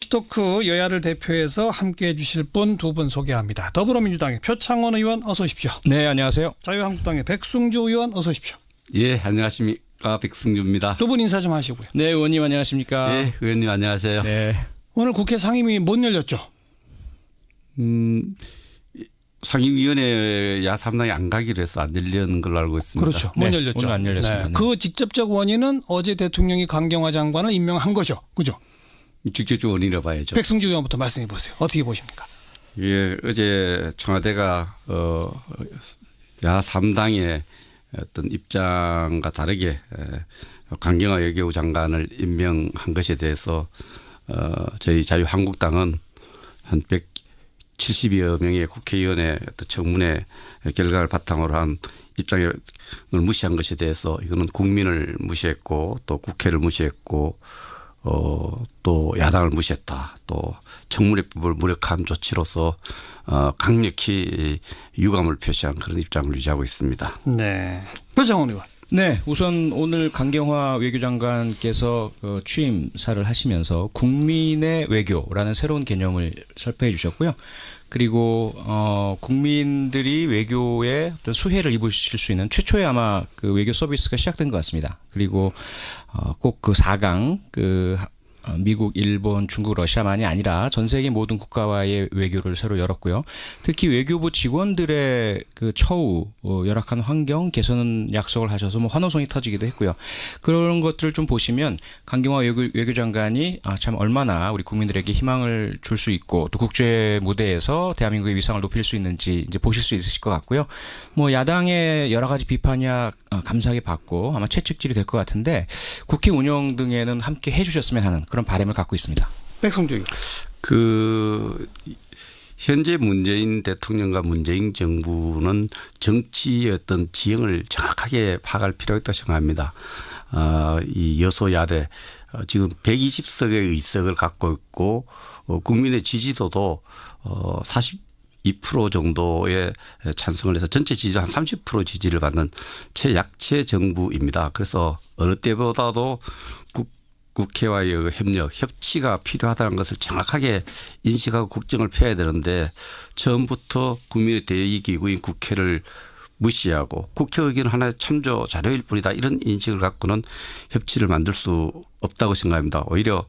정치토크 여야를 대표해서 함께해 주실 분 두 분 소개합니다. 더불어민주당의 표창원 의원 어서 오십시오. 네, 안녕하세요. 자유한국당의 백승주 의원 어서 오십시오. 예, 안녕하십니까. 백승주입니다. 두 분 인사 좀 하시고요. 네, 의원님 안녕하십니까. 예, 의원님 안녕하세요. 네. 오늘 국회 상임위 못 열렸죠? 상임위원회 야3당이 안 가기로 해서 안 열리는 걸로 알고 있습니다. 그렇죠. 못 네, 열렸죠. 오늘 안 열렸습니다. 네. 그 직접적 원인은 어제 대통령이 강경화 장관을 임명한 거죠. 그죠? 직접적 원인이라 봐야죠. 백승주 의원부터 말씀해 보세요. 어떻게 보십니까? 예, 어제 청와대가 야3당의 어떤 입장과 다르게 강경화 외교부 장관을 임명한 것에 대해서 저희 자유한국당은 한 170여 명의 국회의원의 어떤 청문회 결과를 바탕으로 한 입장을 무시한 것에 대해서 이거는 국민을 무시했고 또 국회를 무시했고 또 야당을 무시했다. 또 청문회법을 무력한 조치로서 강력히 유감을 표시한 그런 입장을 유지하고 있습니다. 네. 표창원 의원. 네, 우선 오늘 강경화 외교장관께서 취임사를 하시면서 국민의 외교라는 새로운 개념을 설파해 주셨고요. 그리고 국민들이 외교에 어떤 수혜를 입으실 수 있는 최초의 아마 그 외교 서비스가 시작된 것 같습니다. 그리고 꼭 그 4강 미국, 일본, 중국, 러시아만이 아니라 전 세계 모든 국가와의 외교를 새로 열었고요. 특히 외교부 직원들의 그 처우, 열악한 환경 개선 약속을 하셔서 뭐 환호성이 터지기도 했고요. 그런 것들을 좀 보시면 강경화 외교장관이 참 얼마나 우리 국민들에게 희망을 줄 수 있고 또 국제 무대에서 대한민국의 위상을 높일 수 있는지 이제 보실 수 있으실 것 같고요. 뭐 야당의 여러 가지 비판이야 감사하게 받고 아마 채찍질이 될 것 같은데 국회 운영 등에는 함께 해주셨으면 하는 그런 바람을 갖고 있습니다. 백승주. 현재 문재인 대통령과 문재인 정부는 정치의 어떤 지형을 정확하게 파악할 필요가 있다고 생각합니다. 이 여소야대 지금 120석의 의석을 갖고 있고 국민의 지지도도 42% 정도의 찬성을 해서 전체 지지도 한 30% 지지를 받는 최약체 정부입니다. 그래서 어느 때보다도 국회와의 협력, 협치가 필요하다는 것을 정확하게 인식하고 국정을 펴야 되는데 처음부터 국민의 대의기구인 국회를 무시하고 국회 의견 하나의 참조 자료일 뿐이다. 이런 인식을 갖고는 협치를 만들 수 없다고 생각합니다. 오히려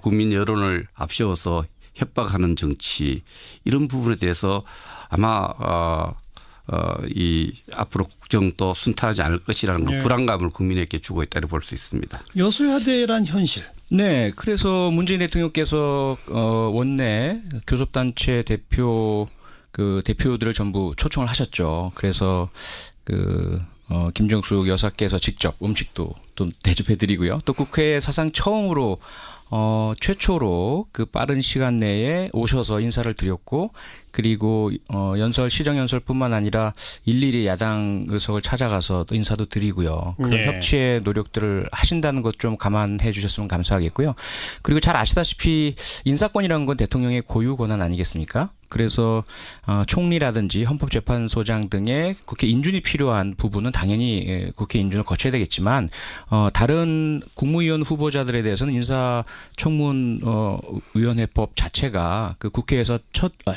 국민 여론을 앞세워서 협박하는 정치 이런 부분에 대해서 아마 이 앞으로 국정도 순탄하지 않을 것이라는 그 불안감을 국민에게 주고 있다고 볼 수 있습니다. 여소야대란 현실. 네, 그래서 문재인 대통령께서 원내 교섭단체 대표들을 전부 초청을 하셨죠. 그래서 김정숙 여사께서 직접 음식도 또 대접해드리고요. 또 국회 사상 처음으로 최초로 그 빠른 시간 내에 오셔서 인사를 드렸고 그리고 시정연설뿐만 아니라 일일이 야당 의석을 찾아가서 또 인사도 드리고요. 그런 협치의 노력들을 하신다는 것 좀 감안해 주셨으면 감사하겠고요. 그리고 잘 아시다시피 인사권이라는 건 대통령의 고유 권한 아니겠습니까? 그래서 총리라든지 헌법재판소장 등의 국회 인준이 필요한 부분은 당연히 국회 인준을 거쳐야 되겠지만 다른 국무위원 후보자들에 대해서는 인사청문위원회법 자체가 그 국회에서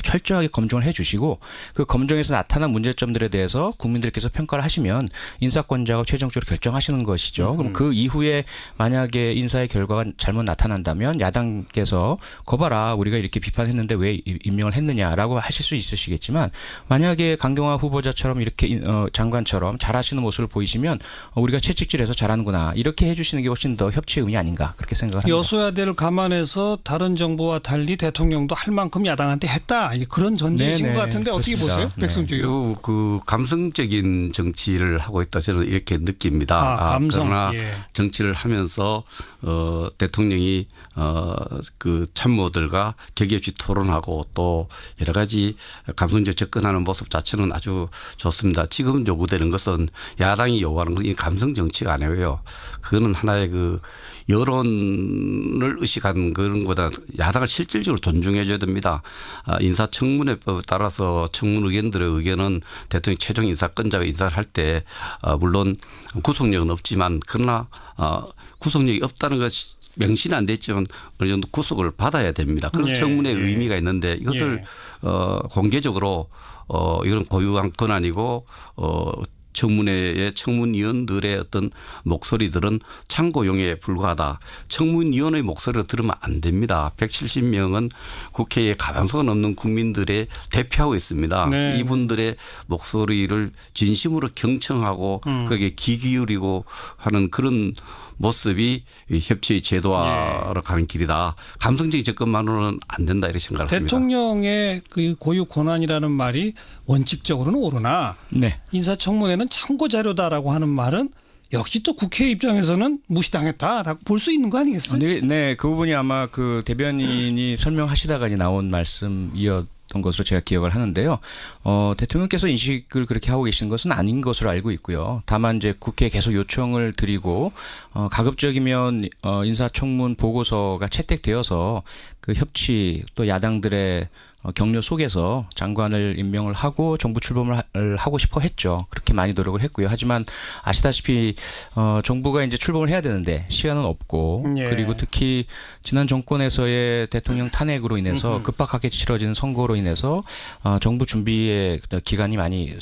철저하게 검증을 해 주시고 그 검증에서 나타난 문제점들에 대해서 국민들께서 평가를 하시면 인사권자가 최종적으로 결정하시는 것이죠. 그럼 그 이후에 만약에 인사의 결과가 잘못 나타난다면 야당께서 거봐라 우리가 이렇게 비판했는데 왜 임명을 했느냐 라고 하실 수 있으시겠지만 만약에 강경화 후보자처럼 이렇게 장관처럼 잘하시는 모습을 보이시면 우리가 채찍질해서 잘하는구나 이렇게 해주시는 게 훨씬 더 협치의 의미 아닌가 그렇게 생각합니다. 여소야대를 감안해서 다른 정부와 달리 대통령도 할 만큼 야당한테 했다 그런 전제이신 것 같은데 어떻게 그렇습니다. 보세요? 백승주 의원. 그 감성적인 정치를 하고 있다 저는 이렇게 느낍니다. 감성. 그러나 정치를 하면서 대통령이 그 참모들과 격의 없이 토론하고 또 여러 가지 감성적 접근하는 모습 자체는 아주 좋습니다. 지금 요구되는 것은 야당이 요구하는 것은 이 감성 정치가 아니고요. 그거는 하나의 그 여론을 의식한 그런 거보다 야당을 실질적으로 존중해 줘야 됩니다. 인사청문회법에 따라서 청문 의견들의 의견은 대통령 최종 인사권자가 인사를 할 때 물론 구속력은 없지만 그러나 구속력이 없다는 것이 명시는 안 됐지만 어느 정도 구속을 받아야 됩니다. 그래서 청문회의 의미가 있는데 이것을 공개적으로 이런 고유한 권한이고 청문회의 청문위원들의 어떤 목소리들은 참고용에 불과하다. 청문위원의 목소리를 들으면 안 됩니다. 170명은 국회에 가망성 없는 국민들의 대표하고 있습니다. 네. 이분들의 목소리를 진심으로 경청하고 거기에 귀 기울이고 하는 그런 모습이 협치의 제도화로 가는 길이다. 감성적인 접근만으로는 안 된다 이렇게 생각을 합니다. 대통령의 그 고유 권한이라는 말이 원칙적으로는 옳으나 네. 인사청문회는 참고 자료다라고 하는 말은 역시 또 국회 입장에서는 무시당했다라고 볼 수 있는 거 아니겠어요? 네, 그 부분이 아마 그 대변인이 설명하시다가 나온 말씀이었던 것으로 제가 기억을 하는데요. 대통령께서 인식을 그렇게 하고 계신 것은 아닌 것으로 알고 있고요. 다만 이제 국회에 계속 요청을 드리고 가급적이면 인사청문 보고서가 채택되어서 그 협치 또 야당들의 격려 속에서 장관을 임명을 하고 정부 출범을 하고 싶어 했죠. 그렇게 많이 노력을 했고요. 하지만 아시다시피 정부가 이제 출범을 해야 되는데 시간은 없고 그리고 특히 지난 정권에서의 대통령 탄핵으로 인해서 급박하게 치러지는 선거로 인해서 정부 준비의 기간이 많이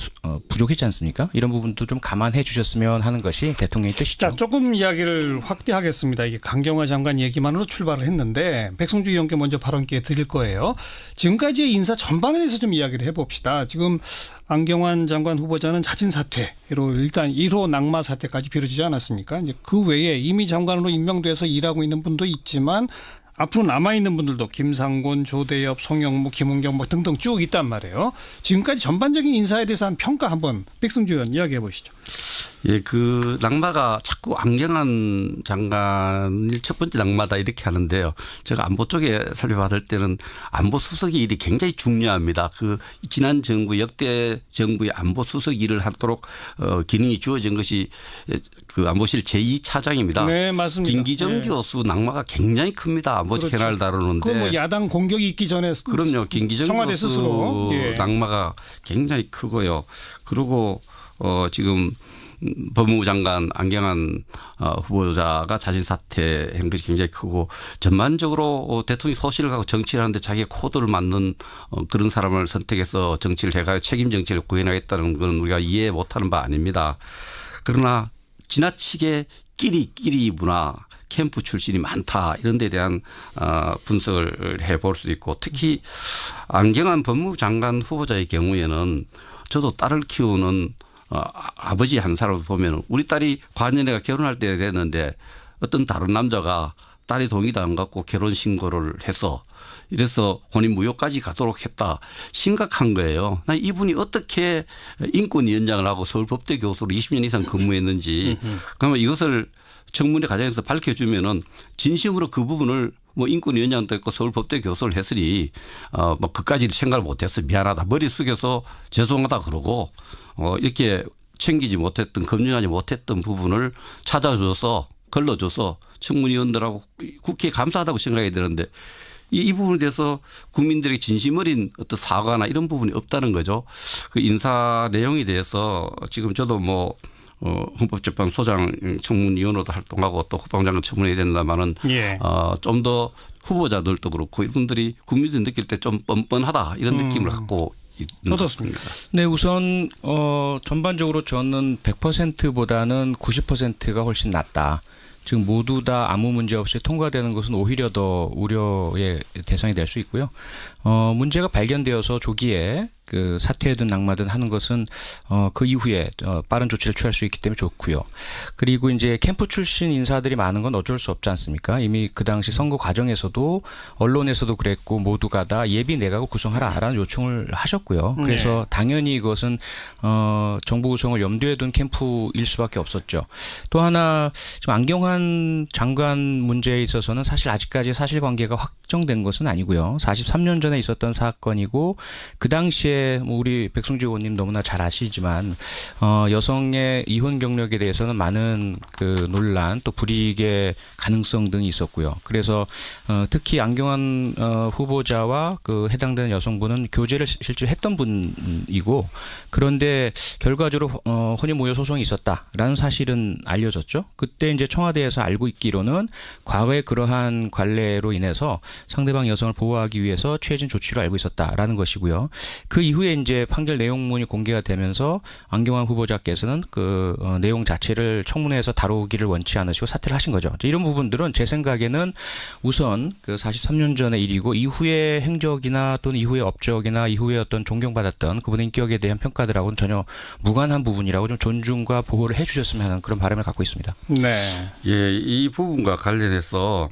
부족했지 않습니까? 이런 부분도 좀 감안해 주셨으면 하는 것이 대통령의 뜻이죠. 자, 조금 이야기를 확대하겠습니다. 이게 강경화 장관 얘기만으로 출발을 했는데 백성주 의원께 먼저 발언 기회 드릴 거예요. 지금까지의 인사 전반에 대해서 좀 이야기를 해봅시다. 지금 안경환 장관 후보자는 자진 사퇴로 일단 1호 낙마 사태까지 벌어지지 않았습니까? 이제 그 외에 이미 장관으로 임명돼서 일하고 있는 분도 있지만 앞으로 남아있는 분들도 김상곤, 조대엽, 송영무, 김은경 뭐 등등 쭉 있단 말이에요. 지금까지 전반적인 인사에 대해서 한 평가 한번 백승주 의원 이야기해 보시죠. 예, 그 낙마가 자꾸 안경환 장관일 첫 번째 낙마다 이렇게 하는데요. 제가 안보 쪽에 살펴봤을 때는 안보 수석의 일이 굉장히 중요합니다. 그 지난 정부 역대 정부의 안보 수석 일을 하도록 기능이 주어진 것이 그 안보실 제2차장입니다. 네, 맞습니다. 김기정 교수 낙마가 굉장히 큽니다. 안보 현안을 다루는데. 그 뭐 야당 공격이 있기 전에 그럼요. 김기정 청와대 교수 스스로 낙마가 굉장히 크고요. 그리고 지금 법무부 장관 안경환 후보자가 자진 사퇴한 것이 굉장히 크고 전반적으로 대통령이 소신을 갖고 정치를 하는데 자기의 코드를 맞는 그런 사람을 선택해서 정치를 해가 책임 정치를 구현하겠다는 건 우리가 이해 못하는 바 아닙니다. 그러나 지나치게 끼리 문화 캠프 출신이 많다 이런 데 대한 분석을 해볼 수도 있고 특히 안경환 법무부 장관 후보자의 경우에는 저도 딸을 키우는 아버지 한 사람을 보면 우리 딸이 과년에가 결혼할 때 됐는데 어떤 다른 남자가 딸이 동의도 안 갖고 결혼 신고를 해서 이래서 혼인 무효까지 가도록 했다. 심각한 거예요. 난 이분이 어떻게 인권위원장을 하고 서울법대 교수로 20년 이상 근무했는지 그러면 이것을 청문회 과정에서 밝혀주면은 진심으로 그 부분을 뭐 인권위원장도 했고 서울법대 교수를 했으니 뭐 그까지 생각을 못해서 미안하다. 머리 숙여서 죄송하다 그러고 이렇게 챙기지 못했던 검증하지 못했던 부분을 찾아줘서 걸러줘서 청문위원들하고 국회에 감사하다고 생각해야 되는데 이 부분에 대해서 국민들에게 진심 어린 어떤 사과나 이런 부분이 없다는 거죠. 그 인사 내용에 대해서 지금 저도 뭐 헌법재판소장 청문위원으로도 활동하고 또 국방장관 청문회에 된다마는 좀 더 후보자들도 그렇고 이분들이 국민들이 느낄 때 좀 뻔뻔하다 이런 느낌을 갖고 어떻습니까? 네, 우선 전반적으로 저는 100%보다는 90%가 훨씬 낫다. 지금 모두 다 아무 문제 없이 통과되는 것은 오히려 더 우려의 대상이 될 수 있고요. 문제가 발견되어서 조기에 그 사퇴든 낙마든 하는 것은 그 이후에 빠른 조치를 취할 수 있기 때문에 좋고요. 그리고 이제 캠프 출신 인사들이 많은 건 어쩔 수 없지 않습니까? 이미 그 당시 선거 과정에서도 언론에서도 그랬고 모두가 다 예비 내각을 구성하라라는 요청을 하셨고요. 그래서 당연히 이것은 정부 구성을 염두에 둔 캠프일 수밖에 없었죠. 또 하나 지금 안경환 장관 문제에 있어서는 사실 아직까지 사실관계가 확정된 것은 아니고요. 43년 전에 있었던 사건이고 그 당시에 청와대 우리 백승주 의원님 너무나 잘 아시지만 여성의 이혼 경력에 대해서는 많은 그 논란 또 불이익의 가능성 등이 있었고요. 그래서 특히 안경환 후보자와 그 해당되는 여성분은 교제를 실제로 했던 분이고 그런데 결과적으로 혼인모여 소송이 있었다라는 사실은 알려졌죠. 그때 이제 청와대에서 알고 있기로는 과거에 그러한 관례로 인해서 상대방 여성을 보호하기 위해서 취해진 조치로 알고 있었다라는 것이고요. 그 이후에 이제 판결 내용문이 공개가 되면서 안경환 후보자께서는 그 내용 자체를 청문회에서 다루기를 원치 않으시고 사퇴를 하신 거죠. 이런 부분들은 제 생각에는 우선 그 43년 전의 일이고 이후의 행적이나 또는 이후의 업적이나 이후에 어떤 존경받았던 그분의 인격에 대한 평가들하고는 전혀 무관한 부분이라고 좀 존중과 보호를 해 주셨으면 하는 그런 바람을 갖고 있습니다. 네. 예, 이 부분과 관련해서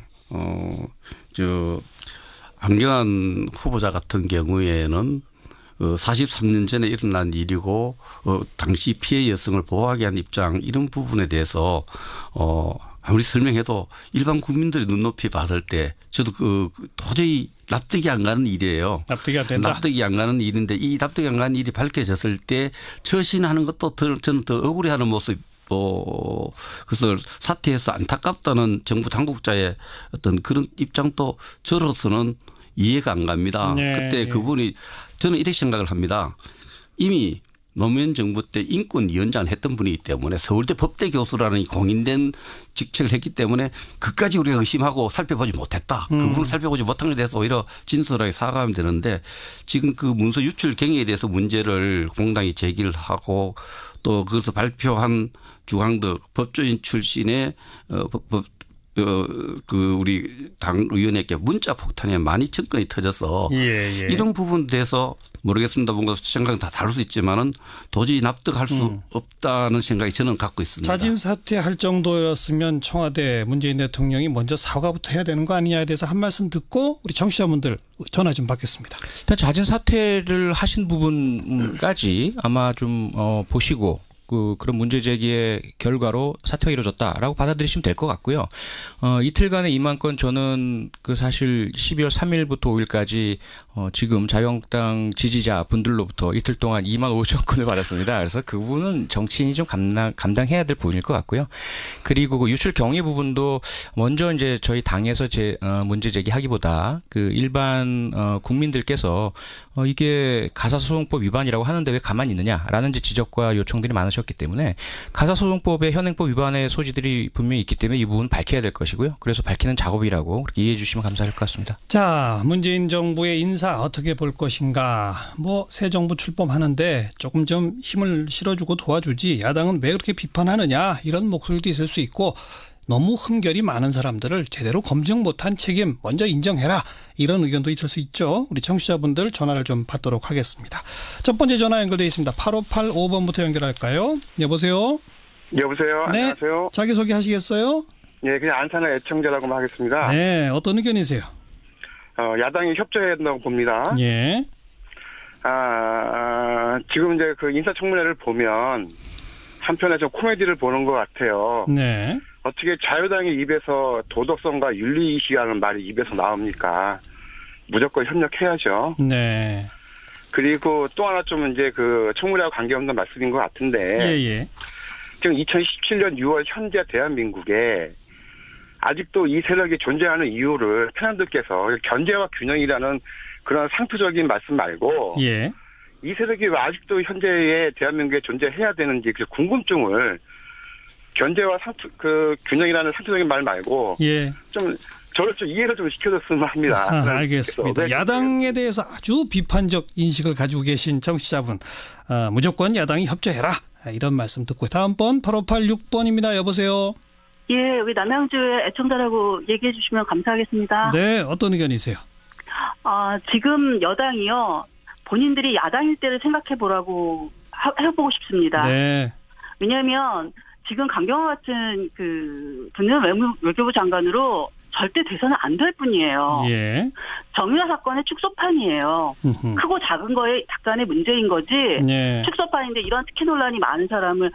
안경환 후보자 같은 경우에는 43년 전에 일어난 일이고 당시 피해 여성을 보호하기 위한 입장 이런 부분에 대해서 아무리 설명해도 일반 국민들이 눈높이 봤을 때 저도 도저히 납득이 안 가는 일이에요. 납득이 안 된다. 납득이 안 가는 일인데 이 납득이 안 가는 일이 밝혀졌을 때 처신하는 것도 저는 더 억울해하는 모습. 그것을 사퇴해서 안타깝다는 정부 당국자의 어떤 그런 입장도 저로서는 이해가 안 갑니다. 네. 그때 그분이 저는 이렇게 생각을 합니다. 이미 노무현 정부 때 인권위원장을 했던 분이기 때문에 서울대 법대 교수라는 공인된 직책을 했기 때문에 그까지 우리가 의심하고 살펴보지 못했다. 그 부분을 살펴보지 못한 것에 대해서 오히려 진솔하게 사과하면 되는데 지금 그 문서 유출 경위에 대해서 문제를 공당이 제기를 하고 또 그것을 발표한 주광덕 법조인 출신의 우리 당 의원에게 문자 폭탄이 많이 접근이 터져서 이런 부분에 대해서 모르겠습니다. 뭔가 생각은 다 다를 수 있지만은 도저히 납득할 수 없다는 생각이 저는 갖고 있습니다. 자진 사퇴할 정도였으면 청와대 문재인 대통령이 먼저 사과부터 해야 되는 거 아니냐에 대해서 한 말씀 듣고 우리 청취자분들 전화 좀 받겠습니다. 일단 자진 사퇴를 하신 부분까지 아마 좀 보시고 그런 문제 제기의 결과로 사퇴가 이루어졌다라고 받아들이시면 될 것 같고요. 이틀간의 2만 건 저는 그 사실 12월 3일부터 5일까지 지금 자유한국당 지지자 분들로부터 이틀 동안 2만 5천 건을 받았습니다. 그래서 그 부분은 정치인이 좀 감당해야 될 부분일 것 같고요. 그리고 그 유출 경위 부분도 먼저 이제 저희 당에서 문제 제기하기보다 그 일반 국민들께서 이게 가사소송법 위반이라고 하는데 왜 가만히 있느냐라는 지적과 요청들이 많으셨기 때문에 가사소송법의 현행법 위반의 소지들이 분명히 있기 때문에 이 부분 밝혀야 될 것이고요. 그래서 밝히는 작업이라고 그렇게 이해해 주시면 감사할 것 같습니다. 자, 문재인 정부의 인사 어떻게 볼 것인가. 새 정부 출범하는데 조금 좀 힘을 실어주고 도와주지 야당은 왜 그렇게 비판하느냐 이런 목소리도 있을 수 있고 너무 흠결이 많은 사람들을 제대로 검증 못한 책임 먼저 인정해라. 이런 의견도 있을 수 있죠. 우리 청취자분들 전화를 좀 받도록 하겠습니다. 첫 번째 전화 연결되어 있습니다. 8585번부터 연결할까요? 여보세요? 여보세요? 네. 안녕하세요? 자기소개 하시겠어요? 예, 그냥 안산의 애청자라고만 하겠습니다. 네. 어떤 의견이세요? 야당이 협조해야 된다고 봅니다. 예. 지금 이제 그 인사청문회를 보면 한편에 좀 코미디를 보는 것 같아요. 네. 어떻게 자유당의 입에서 도덕성과 윤리의식이라는 말이 입에서 나옵니까? 무조건 협력해야죠. 네. 그리고 또 하나 좀 이제 그 청문회와 관계없는 말씀인 것 같은데. 예. 지금 2017년 6월 현재 대한민국에 아직도 이 세력이 존재하는 이유를 패널들께서 견제와 균형이라는 그런 상투적인 말씀 말고. 예. 이 세력이 왜 아직도 현재의 대한민국에 존재해야 되는지 그 궁금증을 견제와 균형이라는 상투적인 말 말고 예. 저를 좀 이해를 좀 시켜줬으면 합니다. 알겠습니다. 야당에 대해서 아주 비판적 인식을 가지고 계신 청취자분 무조건 야당이 협조해라 이런 말씀 듣고 다음 번 8586번입니다. 여보세요. 예, 우리 남양주의 애청자라고 얘기해 주시면 감사하겠습니다. 네, 어떤 의견이세요? 지금 여당이요. 본인들이 야당일 때를 생각해 보라고 해보고 싶습니다. 네. 왜냐하면 지금 강경화 같은 분은 외교부 장관으로 절대 돼서는 안 될 분이에요. 예. 정유라 사건의 축소판이에요. 크고 작은 거에 약간의 문제인 거지. 네. 축소판인데 이런 특혜 논란이 많은 사람을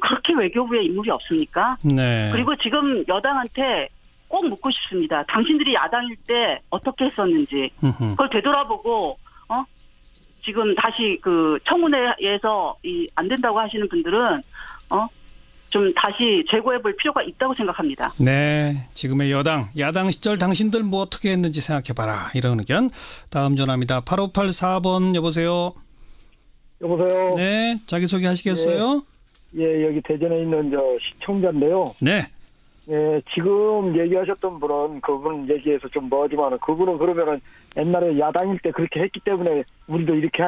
그렇게 외교부에 인물이 없습니까? 네. 그리고 지금 여당한테 꼭 묻고 싶습니다. 당신들이 야당일 때 어떻게 했었는지. 그걸 되돌아보고 지금 다시 그 청문회에서 안 된다고 하시는 분들은 좀 다시 재고해 볼 필요가 있다고 생각합니다. 네, 지금의 야당 시절 당신들 뭐 어떻게 했는지 생각해봐라 이런 의견. 다음 전화입니다. 8584번 여보세요. 여보세요. 네, 자기소개 하시겠어요? 예, 여기 대전에 있는 시청자인데요. 네. 예, 지금 얘기하셨던 분은 그분 얘기해서 좀 뭐지만은 그분은 그러면은 옛날에 야당일 때 그렇게 했기 때문에 우리도 이렇게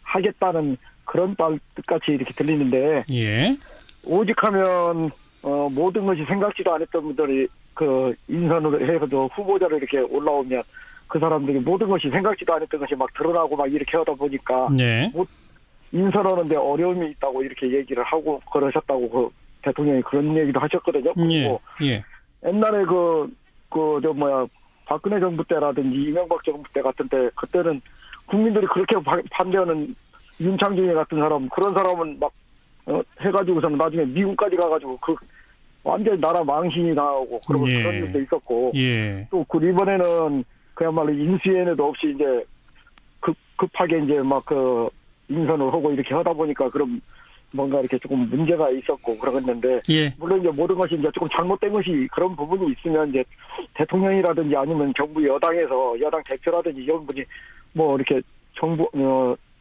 하겠다는 그런 뜻같이 이렇게 들리는데 예. 오직하면 모든 것이 생각지도 않았던 분들이 그 인선으로 해서 후보자로 이렇게 올라오면 그 사람들이 모든 것이 생각지도 않았던 것이 막 드러나고 막 이렇게 하다 보니까 네. 인선하는데 어려움이 있다고 이렇게 얘기를 하고 그러셨다고 그 대통령이 그런 얘기도 하셨거든요. 예. 예. 옛날에 박근혜 정부 때라든지 이명박 정부 때 같은 때 그때는 국민들이 그렇게 반대하는 윤창중이 같은 사람 그런 사람은 막 해가지고서는 나중에 미국까지 가가지고 그 완전 나라 망신이 나오고 그런 예. 그런 일도 있었고 예. 또 그 이번에는 그야말로 인수위원회도 없이 이제 급하게 이제 막 그 인선을 하고 이렇게 하다 보니까 그럼 뭔가 이렇게 조금 문제가 있었고 그러겠는데 예. 물론 이제 모든 것이 이제 조금 잘못된 것이 그런 부분이 있으면 이제 대통령이라든지 아니면 정부 여당에서 여당 대표라든지 이런 분이 뭐 이렇게 정부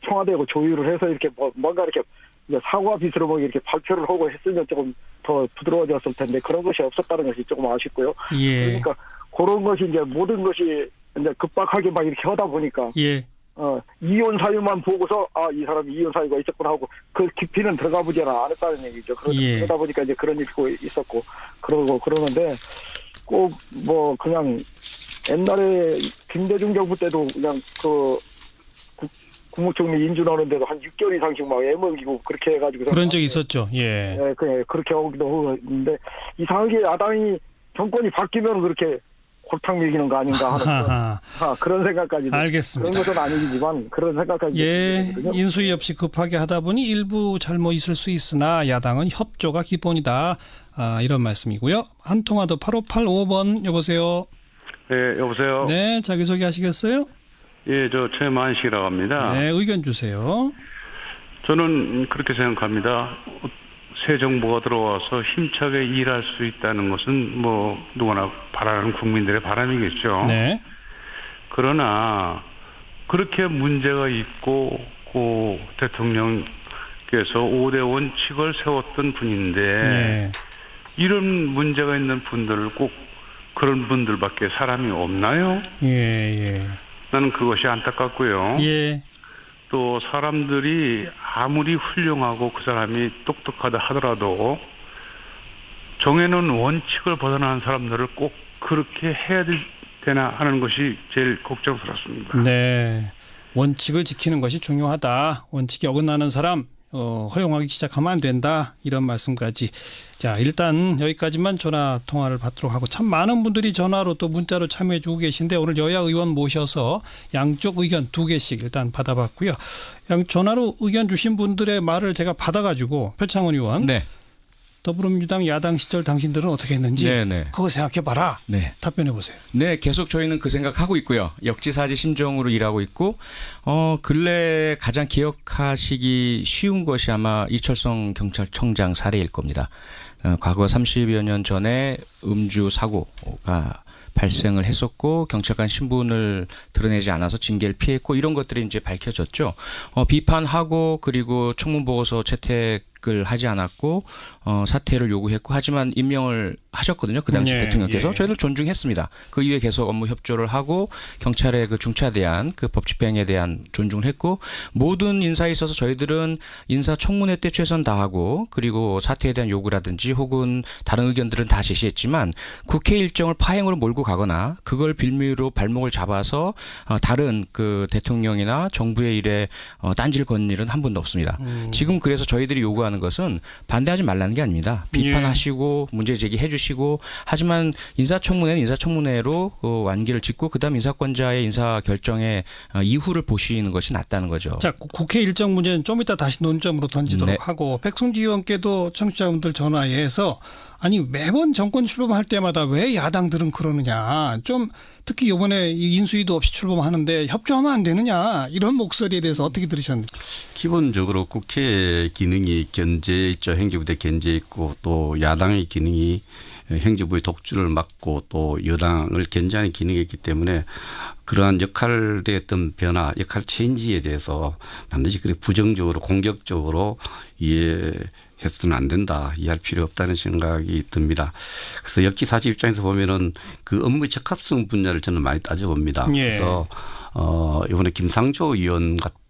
청와대하고 조율을 해서 이렇게 뭔가 이렇게 이제 사과 비스로 이렇게 발표를 하고 했으면 조금 더 부드러워졌을 텐데 그런 것이 없었다는 것이 조금 아쉽고요. 예. 그러니까 그런 것이 이제 모든 것이 이제 급박하게 막 이렇게 하다 보니까 예. 이혼 사유만 보고서 이 사람이 이혼 사유가 있었구나 하고 그 깊이는 들어가 보지는 않았다는 얘기죠. 그러다 보니까 이제 그런 일이 있었고 그러는데 꼭 뭐 그냥 옛날에 김대중 정부 때도 그냥 그 국무총리 인준하는데도 한 6개월 이상씩 막 애먹이고 그렇게 해가지고 그런 적이 있었죠. 예. 네, 그렇게 하기도 하는데 이상하게 야당이 정권이 바뀌면 그렇게 골탕 먹이는 거 아닌가 하는 그런 생각까지. 알겠습니다. 그런 것은 아니지만 그런 생각까지. 예, 인수위 없이 급하게 하다 보니 일부 잘못 있을 수 있으나 야당은 협조가 기본이다. 이런 말씀이고요. 한 통화 더 8585번 여보세요. 네, 여보세요. 네, 자기소개 하시겠어요? 예, 저 최만식이라고 합니다. 네, 의견 주세요. 저는 그렇게 생각합니다. 새 정부가 들어와서 힘차게 일할 수 있다는 것은 뭐 누구나 바라는 국민들의 바람이겠죠. 네. 그러나 그렇게 문제가 있고 고 대통령께서 5대 원칙을 세웠던 분인데 네. 이런 문제가 있는 분들을 꼭 그런 분들밖에 사람이 없나요? 예. 나는 그것이 안타깝고요. 예. 또 사람들이 아무리 훌륭하고 그 사람이 똑똑하다 하더라도 정해놓은 원칙을 벗어나는 사람들을 꼭 그렇게 해야 되나 하는 것이 제일 걱정스럽습니다. 네. 원칙을 지키는 것이 중요하다. 원칙이 어긋나는 사람 허용하기 시작하면 안 된다. 이런 말씀까지. 자, 일단 여기까지만 전화 통화를 받도록 하고 참 많은 분들이 전화로 또 문자로 참여해 주고 계신데 오늘 여야 의원 모셔서 양쪽 의견 2개씩 일단 받아봤고요. 전화로 의견 주신 분들의 말을 제가 받아가지고 표창원 의원. 네. 더불어민주당 야당 시절 당신들은 어떻게 했는지 그거 생각해봐라. 네. 답변해보세요. 네, 계속 저희는 그 생각하고 있고요. 역지사지 심정으로 일하고 있고 근래 가장 기억하시기 쉬운 것이 아마 이철성 경찰청장 사례일 겁니다. 과거 30여 년 전에 음주 사고가 발생을 했었고 경찰관 신분을 드러내지 않아서 징계를 피했고 이런 것들이 이제 밝혀졌죠. 비판하고 그리고 청문보고서 채택을 하지 않았고 사퇴를 요구했고 하지만 임명을 하셨거든요. 그 당시 대통령께서 저희를 존중했습니다. 그 이후에 계속 업무 협조를 하고 경찰의 그 중차대한 그 법 집행에 대한 존중을 했고 모든 인사에 있어서 저희들은 인사청문회 때 최선 다하고 그리고 사퇴에 대한 요구라든지 혹은 다른 의견들은 다 제시했지만 국회 일정을 파행으로 몰고 가거나 그걸 빌미로 발목을 잡아서 다른 그 대통령이나 정부의 일에 딴지를 거는 일은 한 번도 없습니다. 지금 그래서 저희들이 요구하는 것은 반대하지 말라는 게 아닙니다. 비판하시고 문제 제기해 주시고 하지만 인사청문회는 인사청문회로 완기를 짓고 그다음 인사권자의 인사 결정의 이후를 보시는 것이 낫다는 거죠. 자, 국회 일정 문제는 좀 이따 다시 논점으로 던지도록 하고 백승주 의원께도 청취자분들 전화해서 아니 매번 정권 출범할 때마다 왜 야당들은 그러느냐. 좀 특히 이번에 인수위도 없이 출범하는데 협조하면 안 되느냐. 이런 목소리에 대해서 어떻게 들으셨는지. 기본적으로 국회 기능이 견제에 있죠. 행정부의 견제에 있고 또 야당의 기능이 행정부의 독주를 막고 또 여당을 견제하는 기능이 있기 때문에 그러한 역할의 어떤 변화, 역할 체인지에 대해서 반드시 그렇게 부정적으로 공격적으로 이해해서는 안 된다. 이해할 필요 없다는 생각이 듭니다. 그래서 역기사지 입장에서 보면은 그 업무의 적합성 분야를 저는 많이 따져봅니다. 예. 그래서 이번에 김상조 의원 같은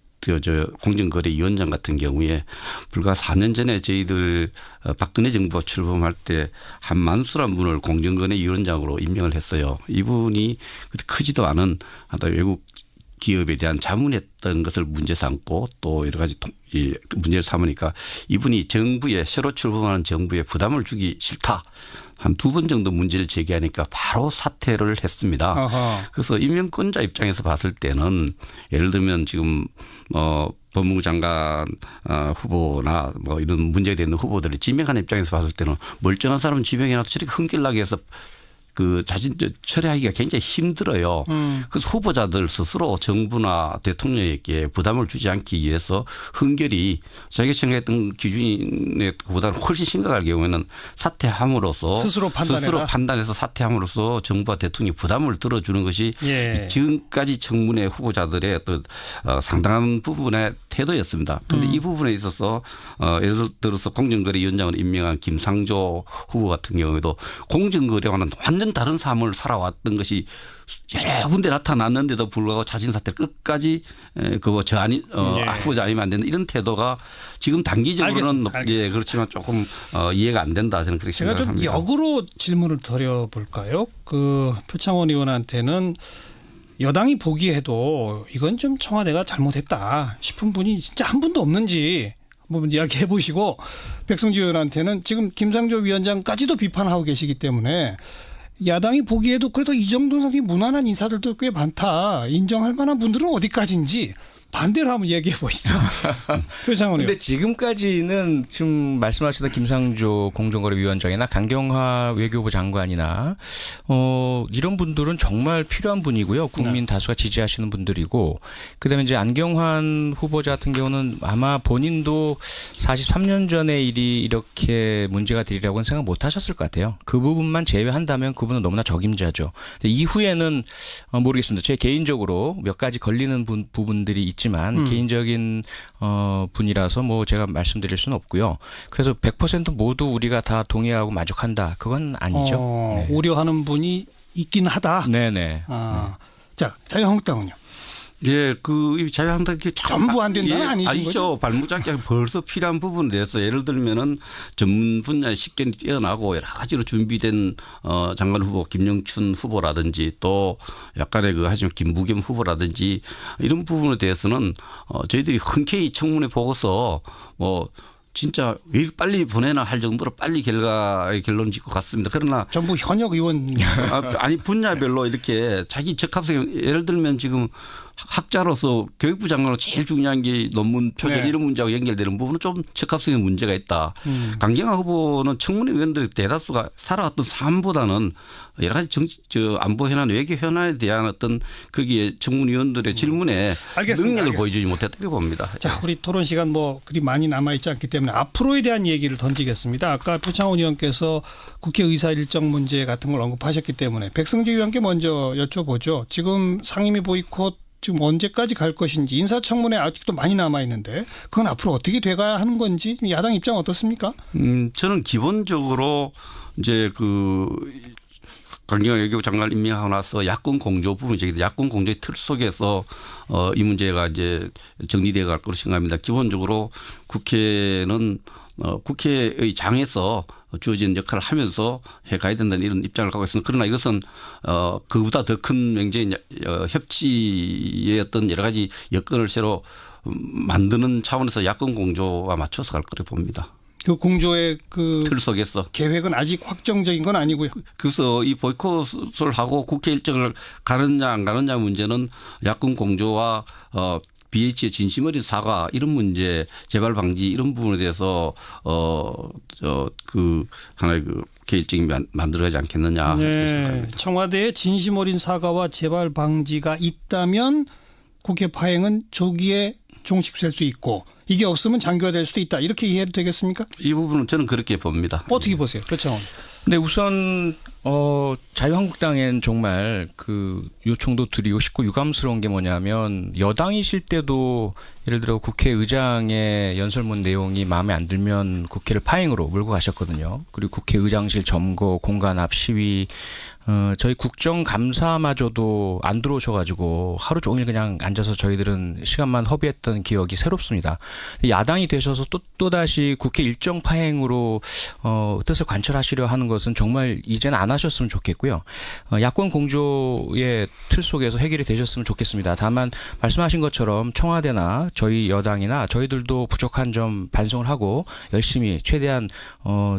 공정거래위원장 같은 경우에 불과 4년 전에 저희들 박근혜 정부가 출범할 때 한만수란 분을 공정거래위원장으로 임명을 했어요. 이분이 크지도 않은 외국 기업에 대한 자문했던 것을 문제 삼고 또 여러 가지 문제를 삼으니까 이분이 정부에 새로 출범하는 정부에 부담을 주기 싫다. 한 2번 정도 문제를 제기하니까 바로 사퇴를 했습니다. 어허. 그래서 임명권자 입장에서 봤을 때는 예를 들면 지금 법무부 장관 후보나 뭐 이런 문제가 되는 후보들을 지명하는 입장에서 봤을 때는 멀쩡한 사람은 지명해놔서 저렇게 흥길나게 해서 그 자신 처리하기가 굉장히 힘들어요. 그래서 후보자들 스스로 정부나 대통령에게 부담을 주지 않기 위해서 흥결이 자기가 생각했던 기준보다는 훨씬 심각할 경우에는 사퇴함으로써 스스로 판단해서 사퇴함으로써 정부와 대통령이 부담을 들어주는 것이 예. 지금까지 청문회 후보자들의 어떤 상당한 부분의 태도였습니다. 그런데 이 부분에 있어서 예를 들어서 공정거래위원장을 임명한 김상조 후보 같은 경우에도 공정거래와는 완전 다른 삶을 살아왔던 것이 여러 군데 나타났는데도 불구하고 자신 사퇴 끝까지 그거 저 아니 후보자 아니면 안 된다 이런 태도가 지금 단기적으로는 예, 그렇지만 조금 이해가 안 된다 저는 그렇게 제가 좀 생각합니다. 역으로 질문을 드려볼까요? 그 표창원 의원한테는 여당이 보기에도 이건 좀 청와대가 잘못했다 싶은 분이 진짜 한 분도 없는지 한번 이야기해 보시고 백성주 의원한테는 지금 김상조 위원장까지도 비판하고 계시기 때문에 야당이 보기에도 그래도 이 정도는 무난한 인사들도 꽤 많다. 인정할 만한 분들은 어디까지인지 반대로 한번 얘기해 보시죠. 표창원 의원. 근데 지금까지는 지금 말씀하시던 김상조 공정거래위원장이나 강경화 외교부 장관이나 이런 분들은 정말 필요한 분이고요. 국민 다수가 지지하시는 분들이고 그다음에 이제 안경환 후보자 같은 경우는 아마 본인도 43년 전의 일이 이렇게 문제가 되리라고는 생각 못 하셨을 것 같아요. 그 부분만 제외한다면 그분은 너무나 적임자죠. 이후에는 모르겠습니다. 제 개인적으로 몇 가지 걸리는 부분들이 있지만 개인적인 분이라서 뭐 제가 말씀드릴 수는 없고요. 그래서 100% 모두 우리가 다 동의하고 만족한다. 그건 아니죠. 네. 우려하는 분이 있긴 하다. 네네. 자, 자유한국당은요? 예, 그 자유한국당 전부 안 된다는 아니신 아니죠. 거죠? 발목잡기 벌써 필요한 부분에 대해서 예를 들면은 전문 분야의 식견이 뛰어나고 여러 가지로 준비된 장관 후보 김영춘 후보라든지 또 약간의 그 하지만 김부겸 후보라든지 이런 부분에 대해서는 저희들이 흔쾌히 청문회 보고서 뭐 진짜 왜 빨리 보내나 할 정도로 빨리 결론 짓고 갔습니다. 그러나 전부 현역 의원. 아니 분야별로 이렇게 자기 적합성 예를 들면 지금 학자로서 교육부 장관으로 제일 중요한 게 논문 표절 네. 이런 문제하고 연결되는 부분은 좀 적합성에 문제가 있다. 강경화 후보는 청문회 의원들 대다수가 살아왔던 삶보다는 여러 가지 안보 현안, 외교 현안에 대한 어떤 거기에 청문위원들의 질문에 능력을 보여주지 못했다고 봅니다. 자, 우리 토론 시간 뭐 그리 많이 남아있지 않기 때문에 앞으로에 대한 얘기를 던지겠습니다. 아까 표창원 의원께서 국회 의사 일정 문제 같은 걸 언급하셨기 때문에 백성주 의원께 먼저 여쭤보죠. 지금 상임위 보이콧 지금 언제까지 갈 것인지 인사청문회 아직도 많이 남아있는데 그건 앞으로 어떻게 돼가야 하는 건지 야당 입장 어떻습니까? 저는 기본적으로 이제 강경화 외교부 장관 임명하고 나서 야권 공조 부분이 야권 공조의 틀 속에서 이 문제가 이제 정리되어 갈 것으로 생각합니다. 기본적으로 국회는 국회의 장에서 주어진 역할을 하면서 해가야 된다는 이런 입장을 갖고 있습니다. 그러나 이것은 그보다 더 큰 명제인 협치의 어떤 여러 가지 여건을 새로 만드는 차원에서 야권 공조와 맞춰서 갈 거라고 봅니다. 그 공조의 틀 속에서 계획은 아직 확정적인 건 아니고요. 그래서 이 보이콧을 하고 국회 일정을 가느냐 안 가느냐 문제는 야권 공조와 BH의 진심 어린 사과 이런 문제 재발 방지 이런 부분에 대해서 하나의 국회 일정이 만들어가지 않겠느냐. 이렇게 생각합니다. 청와대의 진심 어린 사과와 재발 방지가 있다면 국회 파행은 조기에 종식될 수 있고 이게 없으면 장기화될 수도 있다. 이렇게 이해해도 되겠습니까? 이 부분은 저는 그렇게 봅니다. 어떻게 보세요? 그렇죠. 네, 우선 자유한국당엔 정말 그 요청도 드리고 싶고 유감스러운 게 뭐냐면 여당이실 때도 예를 들어 국회의장의 연설문 내용이 마음에 안 들면 국회를 파행으로 몰고 가셨거든요. 그리고 국회의장실 점거, 공간 앞 시위, 저희 국정감사마저도 안 들어오셔가지고 하루 종일 그냥 앉아서 저희들은 시간만 허비했던 기억이 새롭습니다. 야당이 되셔서 또다시 국회 일정 파행으로 뜻을 관철하시려 하는 것은 정말 이제는 안 하셨으면 좋겠고요. 야권 공조의 틀 속에서 해결이 되셨으면 좋겠습니다. 다만 말씀하신 것처럼 청와대나 저희 여당이나 저희들도 부족한 점 반성을 하고 열심히 최대한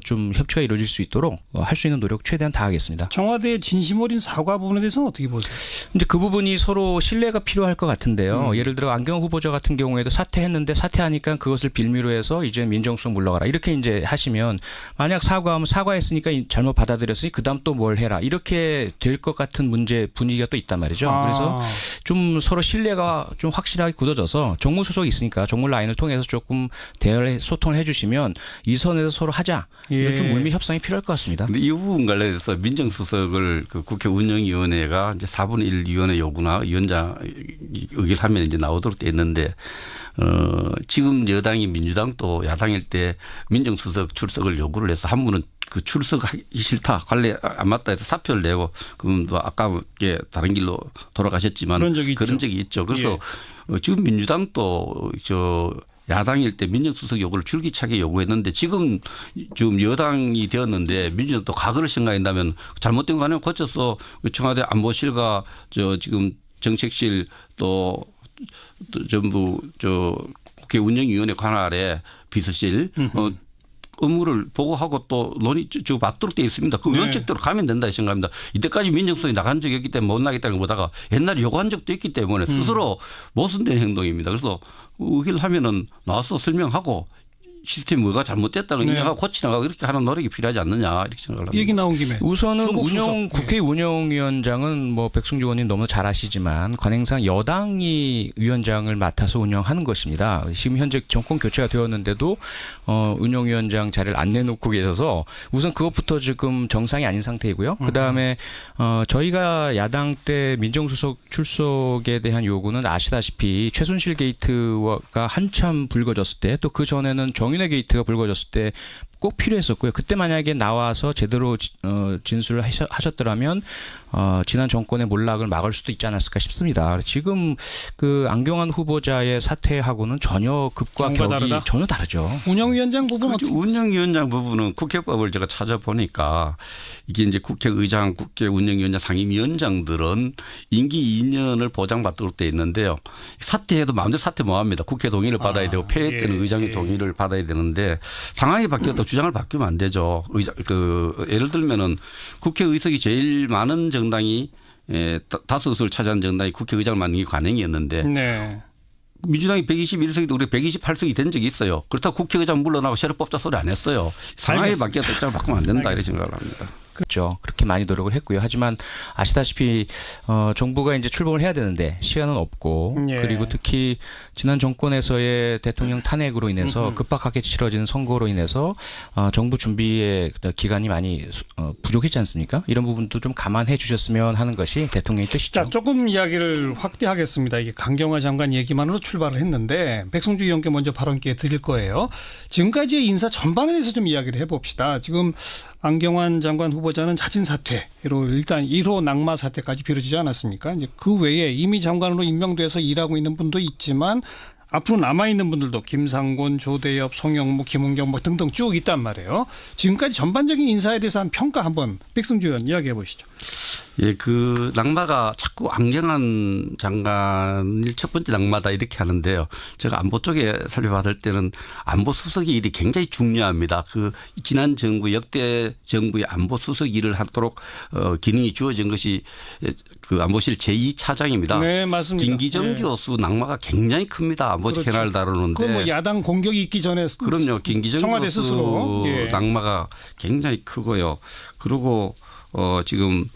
좀 협치가 이루어질 수 있도록 할 수 있는 노력 최대한 다하겠습니다. 청와대의 진심 어린 사과 부분에 대해서는 어떻게 보세요? 이제 그 부분이 서로 신뢰가 필요할 것 같은데요. 예를 들어 안경원 후보자 같은 경우에도 사퇴했는데 사퇴하니까 그것을 빌미로 해서 이제 민정수석 물러가라 이렇게 이제 하시면 만약 사과하면 사과했으니까 잘못 받아들였으니 그다음 또 뭘 해라 이렇게 될 것 같은 문제 분위기가 또 있단 말이죠. 그래서 좀 서로 신뢰가 좀 확실하게 굳어져서 정무수석이 있으니까 정무 라인을 통해서 조금 대화를 소통을 해주시면 이 선에서 서로 하자. 이런 좀 물밑 협상이 필요할 것 같습니다. 근데 이 부분 관련해서 민정수석을 그 국회 운영위원회가 이제 4분의 1 위원회 요구나 위원장 의결 하면 이제 나오도록 돼 있는데 지금 여당이 민주당도 야당일 때 민정수석 출석을 요구를 해서 한 분은 그 출석하기 싫다 관례 안 맞다 해서 사표를 내고 그분도 아깝게 다른 길로 돌아가셨지만 그런 적이 있죠. 그래서 지금 민주당도 야당일 때 민정수석 요구를 줄기차게 요구했는데 지금 여당이 되었는데 민주당도 과거를 생각한다면 잘못된 거 아니면 고쳐서 청와대 안보실과 지금 정책실 또 전부 국회 운영위원회 관할에 비서실 업무를 보고하고 또 받도록 되어 있습니다. 그 원칙대로 가면 된다 생각합니다. 이때까지 민정수석이 나간 적이 없기 때문에 못 나겠다는 것보다가 옛날에 요구한 적도 있기 때문에 스스로 모순된 행동입니다. 그래서 의결을 하면은 나와서 설명하고 시스템이 뭐가 잘못됐다는 인정하고 고치나가고 이렇게 하는 노력이 필요하지 않느냐 이렇게 생각을 합니다. 얘기 나온 김에 우선은 국회 운영위원장은 뭐 백승주 의원님 너무 잘 아시지만 관행상 여당이 위원장을 맡아서 운영하는 것입니다. 지금 현재 정권 교체가 되었는데도 운영위원장 자리를 안 내놓고 계셔서 우선 그것부터 지금 정상이 아닌 상태이고요. 그다음에 저희가 야당 때 민정수석 출석에 대한 요구는 아시다시피 최순실 게이트가 한참 불거졌을 때 또 그 전에는 정윤회 게이트가 불거졌을 때 꼭 필요했었고요. 그때 만약에 나와서 제대로 진술을 하셨더라면 지난 정권의 몰락을 막을 수도 있지 않았을까 싶습니다. 지금 그 안경환 후보자의 사퇴하고는 전혀 급과 격이 전혀 다르죠. 운영위원장 부분은 운영위원장 부분은 국회법을 제가 찾아보니까 이게 이제 국회의장, 국회 운영위원장, 상임위원장들은 임기 2년을 보장받도록 돼 있는데요. 사퇴해도 마음대로 사퇴 못 합니다. 국회 동의를 받아야 되고 폐회 때는 의장의 동의를 받아야 되는데 상황이 바뀌었다고 주장을 바뀌면 안 되죠. 예를 들면은 국회 의석이 제일 많은 정당이 다수를 차지한 정당이 국회의장을 맡는 게 관행이었는데 민주당이 121석이도 우리 128석이 된 적이 있어요. 그렇다고 국회의장 물러나고 새로 뽑자 소리 안 했어요. 상황이 바뀌었다 입장을 바꾸면 안 된다 이렇게 생각을 합니다. 그렇죠. 그렇게 많이 노력을 했고요. 하지만 아시다시피 정부가 이제 출범을 해야 되는데 시간은 없고 그리고 특히 지난 정권에서의 대통령 탄핵으로 인해서 급박하게 치러지는 선거로 인해서 정부 준비의 기간이 많이 부족했지 않습니까? 이런 부분도 좀 감안해 주셨으면 하는 것이 대통령의 뜻이죠. 자, 조금 이야기를 확대하겠습니다. 이게 강경화 장관 얘기만으로 출발을 했는데 백성주 의원께 먼저 발언 기회 드릴 거예요. 지금까지의 인사 전반에 대해서 좀 이야기를 해봅시다. 지금 안경환 장관 후보자는 자진 사퇴로 일단 1호 낙마 사태까지 벌어지지 않았습니까? 이제 그 외에 이미 장관으로 임명돼서 일하고 있는 분도 있지만 앞으로 남아있는 분들도 김상곤, 조대엽, 송영무, 김은경 뭐 등등 쭉 있단 말이에요. 지금까지 전반적인 인사에 대해서 한 평가 한번 백승주 의원 이야기해 보시죠. 예, 그 낙마가 자꾸 안경환 장관일 첫 번째 낙마다 이렇게 하는데요. 제가 안보 쪽에 살펴봤을 때는 안보 수석의 일이 굉장히 중요합니다. 그 지난 정부 역대 정부의 안보 수석 일을 하도록 기능이 주어진 것이 그 안보실 제2차장입니다. 네, 맞습니다. 김기정 네. 교수 낙마가 굉장히 큽니다. 안보 그렇죠. 현안을 다루는데. 그 뭐 야당 공격이 있기 전에 그럼요. 김기정 청와대 교수 스스로 낙마가 굉장히 크고요. 그리고 지금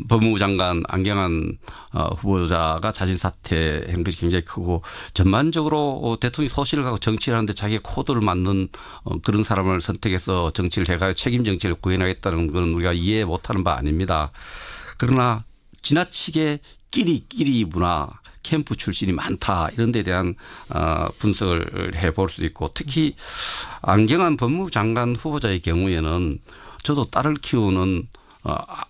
법무부 장관 안경환 후보자가 자진 사퇴한 것이 굉장히 크고 전반적으로 대통령이 소신을 갖고 정치를 하는데 자기의 코드를 맞는 그런 사람을 선택해서 정치를 해가 책임 정치를 구현하겠다는 건 우리가 이해 못하는 바 아닙니다. 그러나 지나치게 끼리 문화 캠프 출신이 많다 이런 데 대한 분석을 해볼 수도 있고 특히 안경환 법무부 장관 후보자의 경우에는 저도 딸을 키우는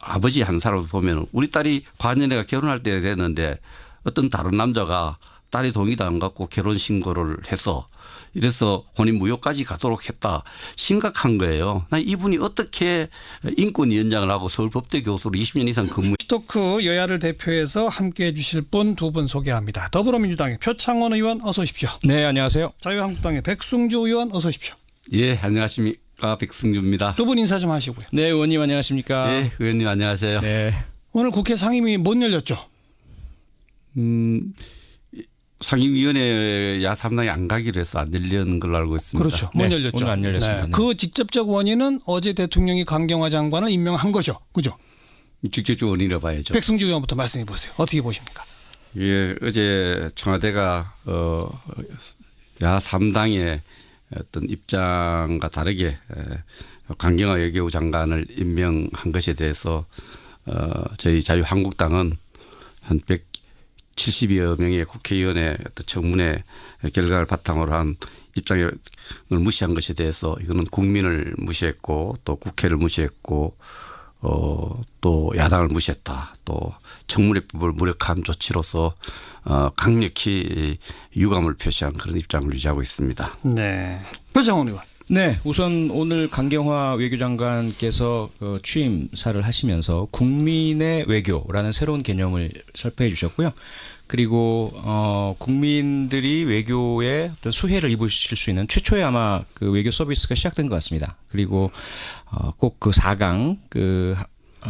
아버지 한 사람을 보면 우리 딸이 과년에가 결혼할 때 됐는데 어떤 다른 남자가 딸이 동의도 안 갖고 결혼 신고를 해서 이래서 혼인 무효까지 가도록 했다. 심각한 거예요. 이분이 어떻게 인권위원장을 하고 서울법대 교수로 20년 이상 근무. 토크 여야를 대표해서 함께해 주실 분 두 분 소개합니다. 더불어민주당의 표창원 의원 어서 오십시오. 네, 안녕하세요. 자유한국당의 백승주 의원 어서 오십시오. 예, 안녕하십니까. 백승주입니다. 두 분 인사 좀 하시고요. 네, 의원님 안녕하십니까. 네, 의원님 안녕하세요. 네. 오늘 국회 상임위 못 열렸죠? 상임위원회 야3당이 안 가기로 해서 안 열리는 걸로 알고 있습니다. 그렇죠. 못 네, 열렸죠. 오늘 안 열렸습니다. 네. 그 직접적 원인은 어제 대통령이 강경화 장관을 임명한 거죠. 그죠? 직접적 원인이라 봐야죠. 백승주 의원부터 말씀해 보세요. 어떻게 보십니까? 예, 어제 청와대가 야3당의 어떤 입장과 다르게 강경화 외교부 장관을 임명한 것에 대해서 저희 자유한국당은 한 170여 명의 국회의원의 어떤 청문회 결과를 바탕으로 한 입장을 무시한 것에 대해서 이거는 국민을 무시했고 또 국회를 무시했고 또 야당을 무시했다. 또 청문회법을 무력한 조치로서 강력히 유감을 표시한 그런 입장을 유지하고 있습니다. 네. 표창원 의원. 네, 우선 오늘 강경화 외교장관께서 취임사를 하시면서 국민의 외교라는 새로운 개념을 설파해 주셨고요. 그리고 국민들이 외교에 어떤 수혜를 입으실 수 있는 최초의 아마 그 외교 서비스가 시작된 것 같습니다. 그리고 꼭 그 4강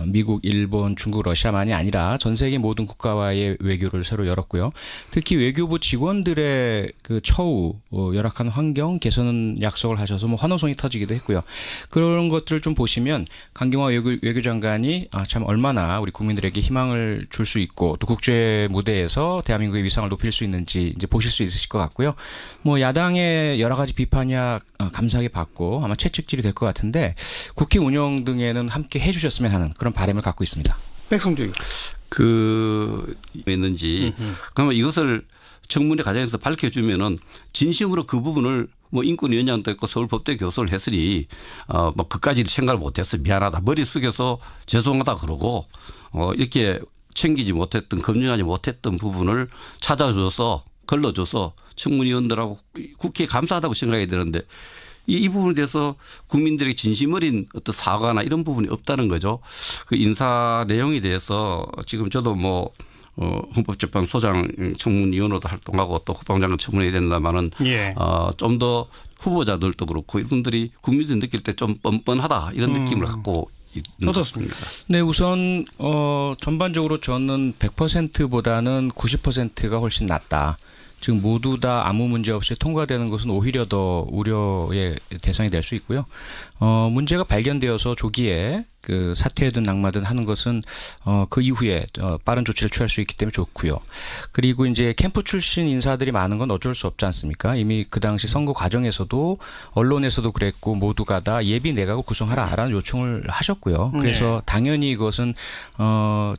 미국, 일본, 중국, 러시아만이 아니라 전 세계 모든 국가와의 외교를 새로 열었고요. 특히 외교부 직원들의 그 처우, 열악한 환경 개선 약속을 하셔서 뭐 환호성이 터지기도 했고요. 그런 것들을 좀 보시면 강경화 외교장관이 참 얼마나 우리 국민들에게 희망을 줄 수 있고 또 국제 무대에서 대한민국의 위상을 높일 수 있는지 이제 보실 수 있으실 것 같고요. 뭐 야당의 여러 가지 비판이야 감사하게 받고 아마 채찍질이 될 것 같은데 국회 운영 등에는 함께 해주셨으면 하는 그런 바람을 갖고 있습니다. 백승주 했는지 그러면 이것을 청문회 과정에서 밝혀주면은 진심으로 그 부분을 뭐 인권위원장도 했고 서울법대 교수를 했으니 뭐 그까지 생각을 못해서 미안하다 머리 숙여서 죄송하다 그러고 이렇게 챙기지 못했던 검증하지 못했던 부분을 찾아줘서 걸러줘서 청문위원들하고 국회에 감사하다고 생각해야 되는데 이 부분에 대해서 국민들에게 진심 어린 어떤 사과나 이런 부분이 없다는 거죠. 그 인사 내용에 대해서 지금 저도 뭐 헌법재판소장 청문위원으로도 활동하고 또 국방장관 청문회에 된다마는 예. 좀 더 후보자들도 그렇고 이분들이 국민들이 느낄 때 좀 뻔뻔하다 이런 느낌을 갖고 있는 것 같습니다. 네, 우선 전반적으로 저는 100%보다는 90%가 훨씬 낫다. 지금 모두 다 아무 문제 없이 통과되는 것은 오히려 더 우려의 대상이 될 수 있고요. 문제가 발견되어서 조기에 그 사퇴든 낙마든 하는 것은 그 이후에 빠른 조치를 취할 수 있기 때문에 좋고요. 그리고 이제 캠프 출신 인사들이 많은 건 어쩔 수 없지 않습니까? 이미 그 당시 선거 과정에서도 언론에서도 그랬고 모두가 다 예비 내각을 구성하라라는 요청을 하셨고요. 그래서 당연히 이것은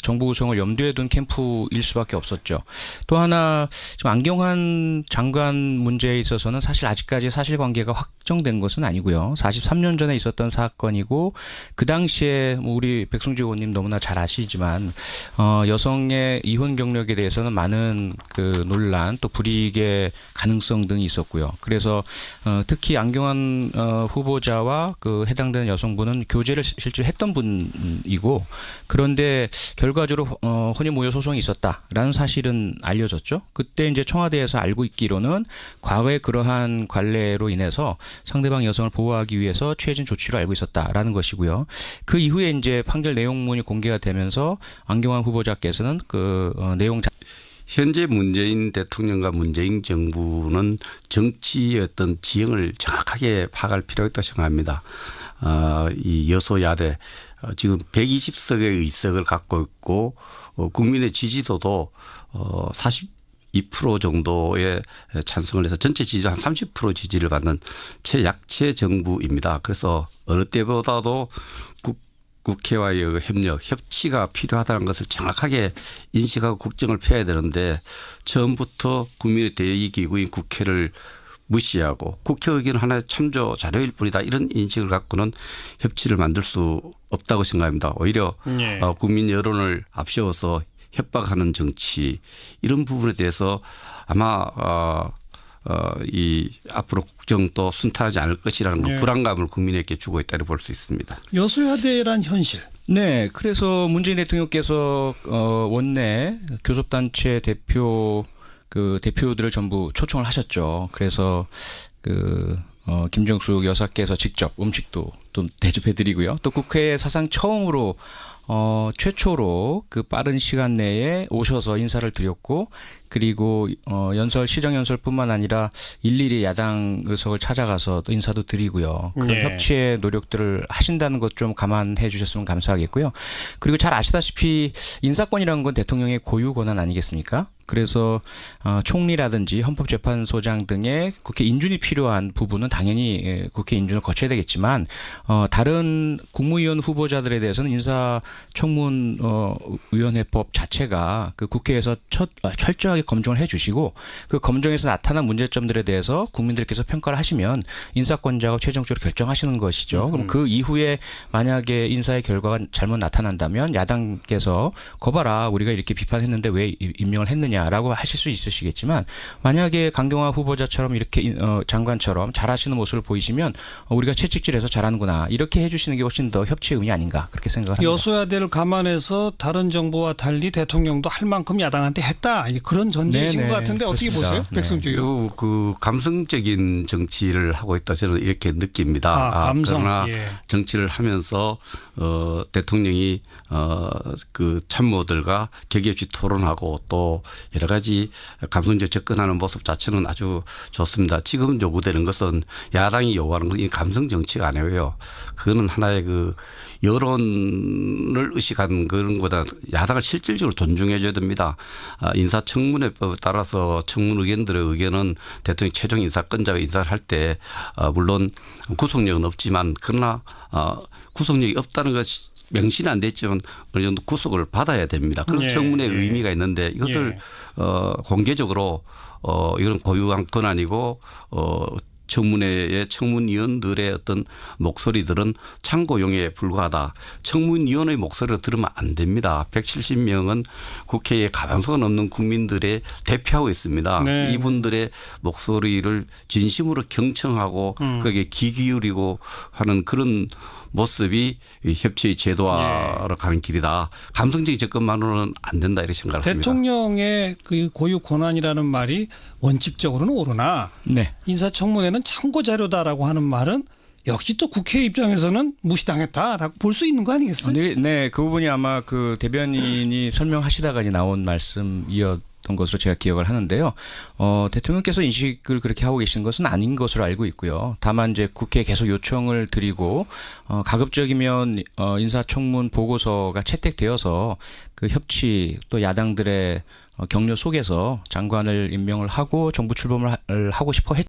정부 구성을 염두에 둔 캠프일 수밖에 없었죠. 또 하나 지금 안경환 장관 문제에 있어서는 사실 아직까지 사실관계가 확정된 것은 아니고요. 43년 전에 있었던 사건이고 그 당시에 당시에 뭐 우리 백승주 의원님 너무나 잘 아시지만 여성의 이혼 경력에 대해서는 많은 그 논란 또 불이익의 가능성 등이 있었고요. 그래서 특히 안경환 후보자와 그 해당되는 여성분은 교제를 실제로 했던 분이고 그런데 결과적으로 혼인모여 소송이 있었다라는 사실은 알려졌죠. 그때 이제 청와대에서 알고 있기로는 과거에 그러한 관례로 인해서 상대방 여성을 보호하기 위해서 취해진 조치로 알고 있었다라는 것이고요. 그 이후에 이제 판결 내용문이 공개가 되면서 안경환 후보자께서는 그 내용 현재 문재인 대통령과 문재인 정부는 정치의 어떤 지형을 정확하게 파악할 필요가 있다고 생각합니다. 이 여소야대 지금 120석의 의석을 갖고 있고 국민의 지지도도 42% 정도의 찬성을 해서 전체 지지도 한 30% 지지를 받는 최약체 정부입니다. 그래서 어느 때보다도 국회와의 협력, 협치가 필요하다는 것을 정확하게 인식하고 국정을 펴야 되는데 처음부터 국민의 대의기구인 국회를 무시하고 국회 의견은 하나의 참조 자료일 뿐이다. 이런 인식을 갖고는 협치를 만들 수 없다고 생각합니다. 오히려 국민 여론을 앞세워서 협박하는 정치 이런 부분에 대해서 아마 이 앞으로 국정도 순탄하지 않을 것이라는 그 불안감을 국민에게 주고 있다고 볼 수 있습니다. 여소야대란 현실. 네, 그래서 문재인 대통령께서 원내 교섭단체 대표들을 전부 초청을 하셨죠. 그래서 김정숙 여사께서 직접 음식도 또 대접해드리고요. 또 국회 사상 처음으로 최초로 그 빠른 시간 내에 오셔서 인사를 드렸고 그리고 시정연설뿐만 아니라 일일이 야당 의석을 찾아가서 또 인사도 드리고요. 그런 협치의 노력들을 하신다는 것 좀 감안해 주셨으면 감사하겠고요. 그리고 잘 아시다시피 인사권이라는 건 대통령의 고유 권한 아니겠습니까? 그래서 총리라든지 헌법재판소장 등의 국회 인준이 필요한 부분은 당연히 국회 인준을 거쳐야 되겠지만 다른 국무위원 후보자들에 대해서는 인사청문위원회법 자체가 그 국회에서 철저하게 검증을 해 주시고 그 검증에서 나타난 문제점들에 대해서 국민들께서 평가를 하시면 인사권자가 최종적으로 결정하시는 것이죠. 그럼 그 이후에 만약에 인사의 결과가 잘못 나타난다면 야당께서 거봐라 우리가 이렇게 비판했는데 왜 임명을 했느냐라고 하실 수 있으시겠지만 만약에 강경화 후보자처럼 이렇게 장관처럼 잘하시는 모습을 보이시면 우리가 채찍질해서 잘하는구나 이렇게 해주시는 게 훨씬 더 협치의 의미 아닌가 그렇게 생각합니다. 여소야대를 감안해서 다른 정부와 달리 대통령도 할 만큼 야당한테 했다. 그런 전제이신 것 같은데 어떻게 그렇습니다. 보세요? 백승주 의원. 그 감성적인 정치를 하고 있다 저는 이렇게 느낍니다. 감성. 그러나 정치를 하면서 대통령이 그 참모들과 격의 없이 토론하고 또 여러 가지 감성적 접근하는 모습 자체는 아주 좋습니다. 지금 요구되는 것은 야당이 요구하는 것은 이 감성 정치가 아니고요. 그거는 하나의 그 여론을 의식한 그런 것보다 야당을 실질적으로 존중해 줘야 됩니다. 인사청문회법에 따라서 청문 의견들의 의견은 대통령 최종 인사권자가 인사를 할 때 물론 구속력은 없지만 그러나 구속력이 없다는 것이 명시는 안 됐지만 어느 정도 구속을 받아야 됩니다. 그래서 청문회의 의미가 있는데 이것을 공개적으로 이건 고유한 권한이고 청문회의 청문위원들의 어떤 목소리들은 참고용에 불과하다. 청문위원의 목소리를 들으면 안 됩니다. 170명은 국회에 가방수가 넘는 국민들의 대표하고 있습니다. 이분들의 목소리를 진심으로 경청하고 거기에 귀 기울이고 하는 그런 모습이 협치의 제도화로 가는 길이다. 감성적인 접근만으로는 안 된다 이렇게 생각을 합니다. 대통령의 그 고유 권한이라는 말이 원칙적으로는 옳으나 인사청문회는 참고 자료다라고 하는 말은 역시 또 국회 입장에서는 무시당했다라고 볼 수 있는 거 아니겠어요? 네, 그 부분이 아마 그 대변인이 설명하시다가 나온 말씀이었던 것으로 제가 기억을 하는데요. 대통령께서 인식을 그렇게 하고 계신 것은 아닌 것으로 알고 있고요. 다만 이제 국회에 계속 요청을 드리고 가급적이면 인사청문 보고서가 채택되어서 그 협치 또 야당들의 격려 속에서 장관을 임명을 하고 정부 출범을 하고 싶어 했